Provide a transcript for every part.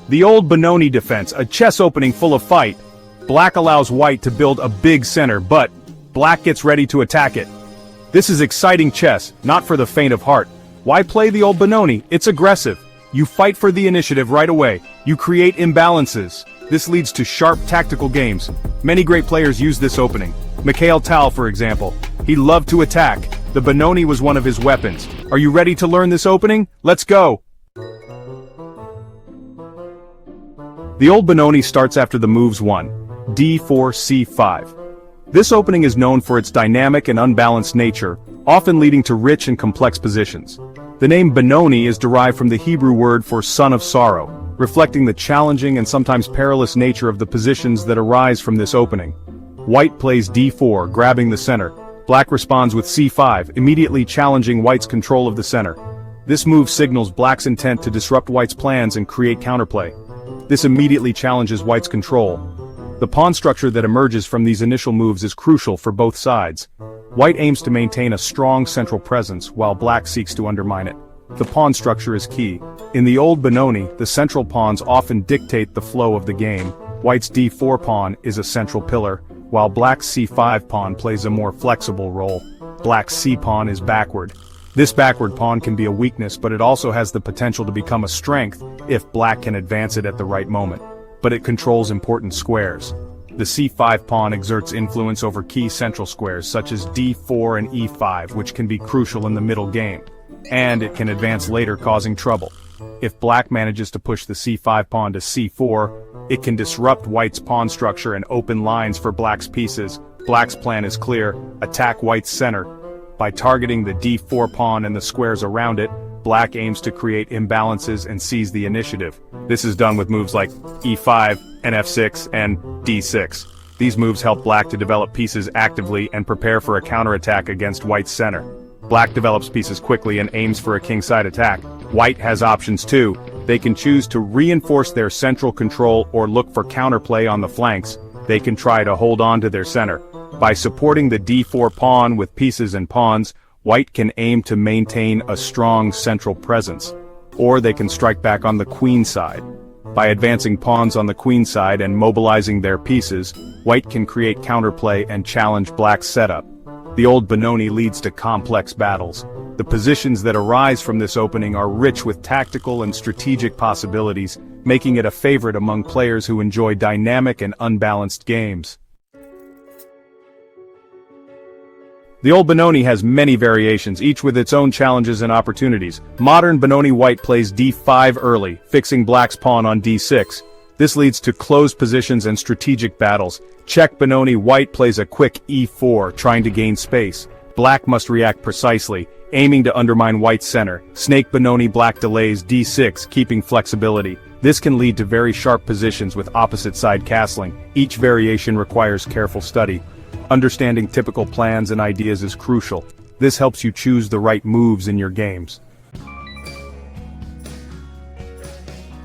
The Old Benoni Defense, a chess opening full of fight. Black allows white to build a big center, but black gets ready to attack it. This is exciting chess, not for the faint of heart. Why play the Old Benoni? It's aggressive. You fight for the initiative right away. You create imbalances. This leads to sharp tactical games. Many great players use this opening. Mikhail Tal, for example. He loved to attack. The Benoni was one of his weapons. Are you ready to learn this opening? Let's go! The Old Benoni starts after the moves 1, d4, c5. This opening is known for its dynamic and unbalanced nature, often leading to rich and complex positions. The name Benoni is derived from the Hebrew word for son of sorrow, reflecting the challenging and sometimes perilous nature of the positions that arise from this opening. White plays d4, grabbing the center. Black responds with c5, immediately challenging white's control of the center. This move signals black's intent to disrupt white's plans and create counterplay. This immediately challenges white's control. The pawn structure that emerges from these initial moves is crucial for both sides. White aims to maintain a strong central presence, while black seeks to undermine it. The pawn structure is key. In the Old Benoni, the central pawns often dictate the flow of the game. White's d4 pawn is a central pillar, while black's c5 pawn plays a more flexible role. Black's c pawn is backward. This backward pawn can be a weakness, but it also has the potential to become a strength if black can advance it at the right moment. But it controls important squares. The c5 pawn exerts influence over key central squares such as d4 and e5, which can be crucial in the middle game. And it can advance later, causing trouble. If black manages to push the c5 pawn to c4, it can disrupt white's pawn structure and open lines for black's pieces. Black's plan is clear: attack white's center. By targeting the d4 pawn and the squares around it, black aims to create imbalances and seize the initiative. This is done with moves like e5, nf6, and d6. These moves help black to develop pieces actively and prepare for a counterattack against white's center. Black develops pieces quickly and aims for a kingside attack. White has options too. They can choose to reinforce their central control or look for counterplay on the flanks. They can try to hold on to their center. By supporting the d4 pawn with pieces and pawns, white can aim to maintain a strong central presence. Or they can strike back on the queen side. By advancing pawns on the queen side and mobilizing their pieces, white can create counterplay and challenge black's setup. The Old Benoni leads to complex battles. The positions that arise from this opening are rich with tactical and strategic possibilities, making it a favorite among players who enjoy dynamic and unbalanced games. The Old Benoni has many variations, each with its own challenges and opportunities. Modern Benoni white plays d5 early, fixing black's pawn on d6. This leads to closed positions and strategic battles. Check Benoni white plays a quick e4, trying to gain space. Black must react precisely, aiming to undermine white's center. Snake Benoni black delays d6, keeping flexibility. This can lead to very sharp positions with opposite side castling. Each variation requires careful study. Understanding typical plans and ideas is crucial. This helps you choose the right moves in your games.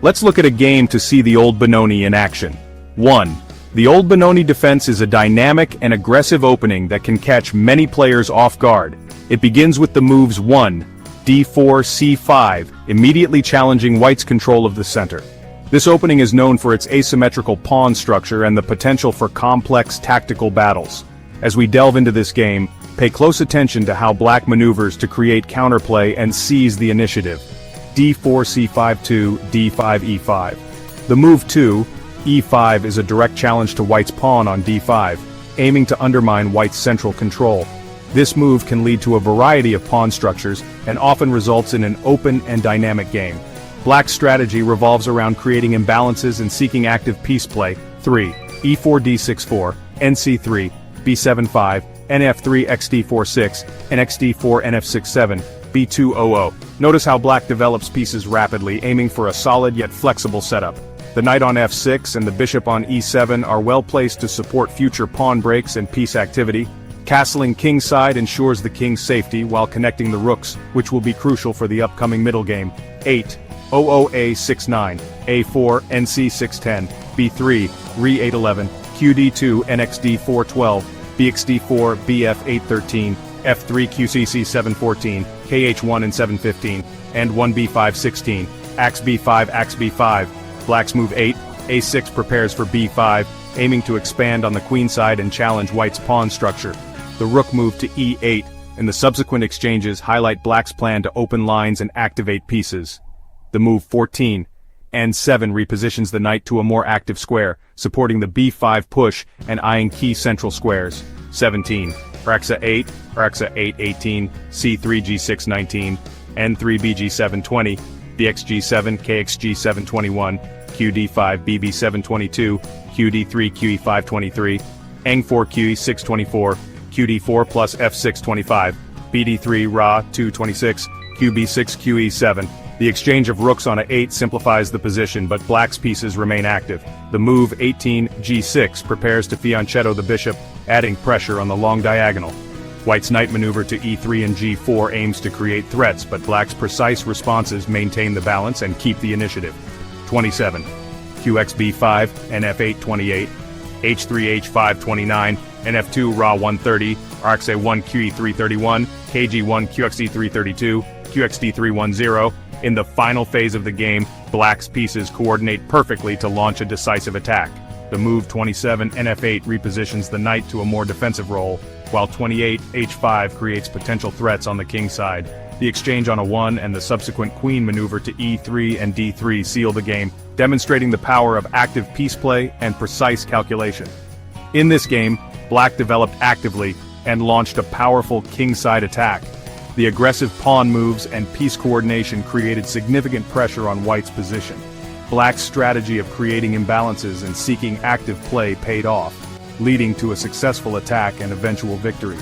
Let's look at a game to see the Old Benoni in action. 1. The Old Benoni Defense is a dynamic and aggressive opening that can catch many players off guard. It begins with the moves 1, d4, c5, immediately challenging white's control of the center. This opening is known for its asymmetrical pawn structure and the potential for complex tactical battles. As we delve into this game, pay close attention to how black maneuvers to create counterplay and seize the initiative. d4 c5 2, d5 e5. The move 2, e5 is a direct challenge to white's pawn on d5, aiming to undermine white's central control. This move can lead to a variety of pawn structures and often results in an open and dynamic game. Black's strategy revolves around creating imbalances and seeking active piece play. 3. e4 d6 4, nc3, b7 5, nf3 xd4 6, and xd4 nf6 7, b2 00. Notice how black develops pieces rapidly, aiming for a solid yet flexible setup. The knight on f6 and the bishop on e7 are well placed to support future pawn breaks and piece activity. Castling kingside ensures the king's safety while connecting the rooks, which will be crucial for the upcoming middle game. 8. OOA69, A4, NC610, B3, Re811, QD2, NXD412, BXD4, BF813, F3 QCC714, KH1 and 715, and 1B516, AXB5 AXB5, Black's move 8, a6 prepares for b5, aiming to expand on the queen side and challenge white's pawn structure. The rook moved to e8, and the subsequent exchanges highlight black's plan to open lines and activate pieces. The move 14, n7 repositions the knight to a more active square, supporting the b5 push and eyeing key central squares. 17, Rxa 8, Rxa 8 18, c3 g6 19, n3 bg7 20, bxg7 kxg7 21, qd5 bb7 22, qd3 qe5 23, eng4 qe6 24, qd4 plus f6 25, bd3 ra 2 26, qb6 qe7. The exchange of rooks on a8 simplifies the position, but black's pieces remain active. The move 18 g6 prepares to fianchetto the bishop, adding pressure on the long diagonal. White's knight maneuver to e3 and g4 aims to create threats, but black's precise responses maintain the balance and keep the initiative. 27. qxb5, nf8 28, h3 h5 29, nf2 ra 130, rxa1 qe3 31, kg1 qxe3 32, qxd3 10. In the final phase of the game, black's pieces coordinate perfectly to launch a decisive attack. The move 27 nf8 repositions the knight to a more defensive role, while 28 h5 creates potential threats on the king side. The exchange on a1 and the subsequent queen maneuver to e3 and d3 seal the game, demonstrating the power of active piece play and precise calculation. In this game, black developed actively and launched a powerful kingside attack. The aggressive pawn moves and piece coordination created significant pressure on white's position. Black's strategy of creating imbalances and seeking active play paid off, leading to a successful attack and eventual victory.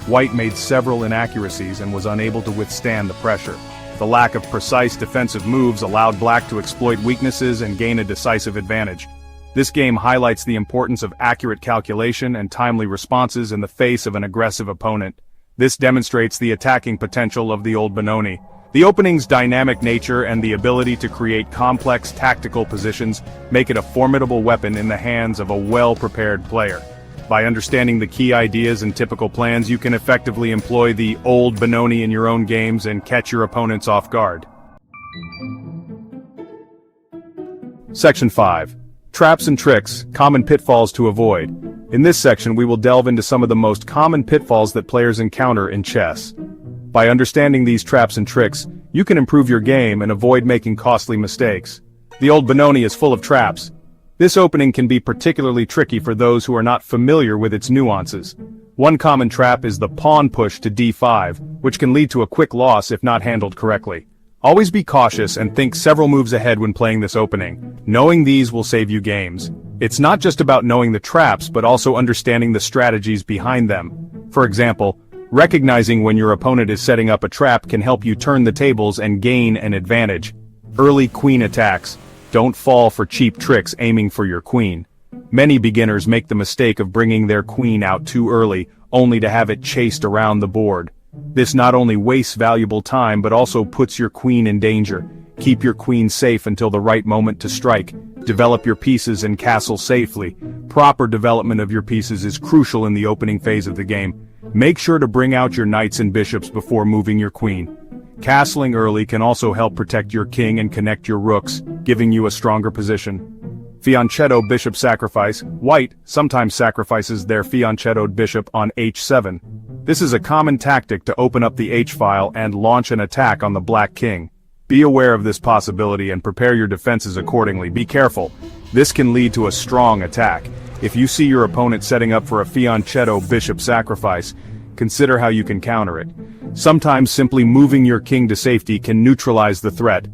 White made several inaccuracies and was unable to withstand the pressure. The lack of precise defensive moves allowed black to exploit weaknesses and gain a decisive advantage. This game highlights the importance of accurate calculation and timely responses in the face of an aggressive opponent. This demonstrates the attacking potential of the Old Benoni. The opening's dynamic nature and the ability to create complex tactical positions make it a formidable weapon in the hands of a well-prepared player. By understanding the key ideas and typical plans, you can effectively employ the Old Benoni in your own games and catch your opponents off guard. Section 5. Traps and tricks, common pitfalls to avoid. In this section we will delve into some of the most common pitfalls that players encounter in chess. By understanding these traps and tricks, you can improve your game and avoid making costly mistakes. The Old Benoni is full of traps. This opening can be particularly tricky for those who are not familiar with its nuances. One common trap is the pawn push to d5, which can lead to a quick loss if not handled correctly. Always be cautious and think several moves ahead when playing this opening. Knowing these will save you games. It's not just about knowing the traps but also understanding the strategies behind them. For example, recognizing when your opponent is setting up a trap can help you turn the tables and gain an advantage. Early queen attacks. Don't fall for cheap tricks aiming for your queen. Many beginners make the mistake of bringing their queen out too early, only to have it chased around the board. This not only wastes valuable time but also puts your queen in danger. Keep your queen safe until the right moment to strike. Develop your pieces and castle safely. Proper development of your pieces is crucial in the opening phase of the game. Make sure to bring out your knights and bishops before moving your queen. Castling early can also help protect your king and connect your rooks, giving you a stronger position. Fianchetto bishop sacrifice. White sometimes sacrifices their fianchettoed bishop on h7. This is a common tactic to open up the h-file and launch an attack on the black king. Be aware of this possibility and prepare your defenses accordingly. Be careful. This can lead to a strong attack. If you see your opponent setting up for a fianchetto bishop sacrifice, consider how you can counter it. Sometimes simply moving your king to safety can neutralize the threat.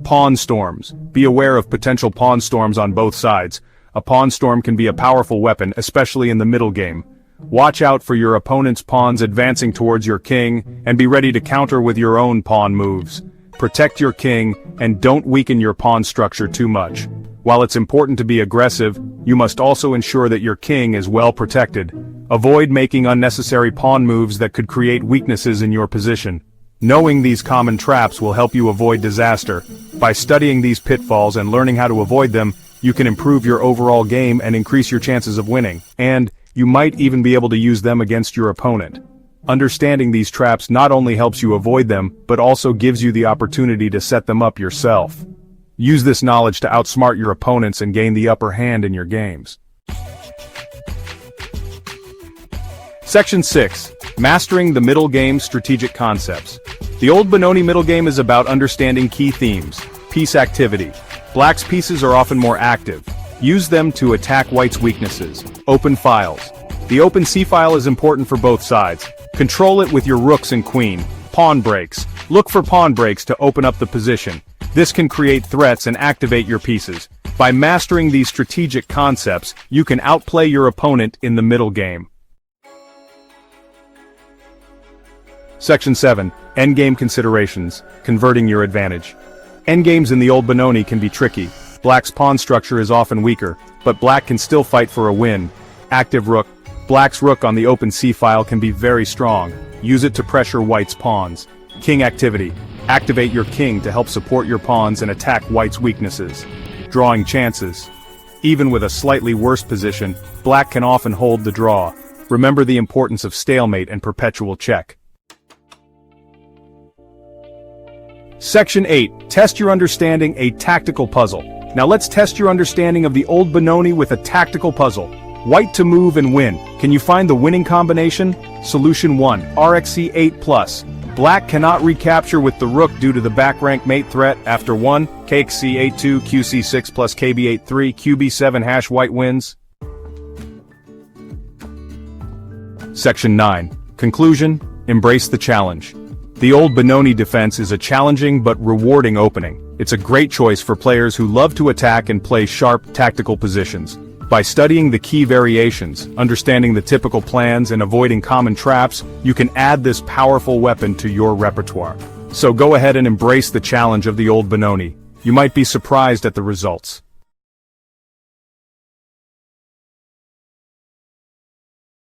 Pawn storms. Be aware of potential pawn storms on both sides. A pawn storm can be a powerful weapon, especially in the middle game. Watch out for your opponent's pawns advancing towards your king, and be ready to counter with your own pawn moves. Protect your king, and don't weaken your pawn structure too much. While it's important to be aggressive, you must also ensure that your king is well protected. Avoid making unnecessary pawn moves that could create weaknesses in your position. Knowing these common traps will help you avoid disaster. By studying these pitfalls and learning how to avoid them, you can improve your overall game and increase your chances of winning. And you might even be able to use them against your opponent. Understanding these traps not only helps you avoid them, but also gives you the opportunity to set them up yourself. Use this knowledge to outsmart your opponents and gain the upper hand in your games. Section 6. Mastering the middle game strategic concepts. The Old Benoni middle game is about understanding key themes. Piece activity. Black's pieces are often more active. Use them to attack white's weaknesses. Open files. The open c-file is important for both sides. Control it with your rooks and queen. Pawn breaks. Look for pawn breaks to open up the position. This can create threats and activate your pieces. By mastering these strategic concepts, you can outplay your opponent in the middle game. Section 7. Endgame considerations. Converting your advantage. Endgames in the Old Benoni can be tricky. Black's pawn structure is often weaker, but black can still fight for a win. Active rook. Black's rook on the open c-file can be very strong. Use it to pressure white's pawns. King activity. Activate your king to help support your pawns and attack white's weaknesses. Drawing chances. Even with a slightly worse position, black can often hold the draw. Remember the importance of stalemate and perpetual check. Section 8. Test your understanding, a tactical puzzle. Now let's test your understanding of the Old Benoni with a tactical puzzle. White to move and win. Can you find the winning combination? Solution 1. RxC 8+. Black cannot recapture with the rook due to the back rank mate threat. After 1, KXC 8-2, QC 6 plus KB 8-3, QB 7 hash white wins. Section 9. Conclusion. Embrace the challenge. The Old Benoni Defense is a challenging but rewarding opening. It's a great choice for players who love to attack and play sharp, tactical positions. By studying the key variations, understanding the typical plans, and avoiding common traps, you can add this powerful weapon to your repertoire. So go ahead and embrace the challenge of the Old Benoni. You might be surprised at the results.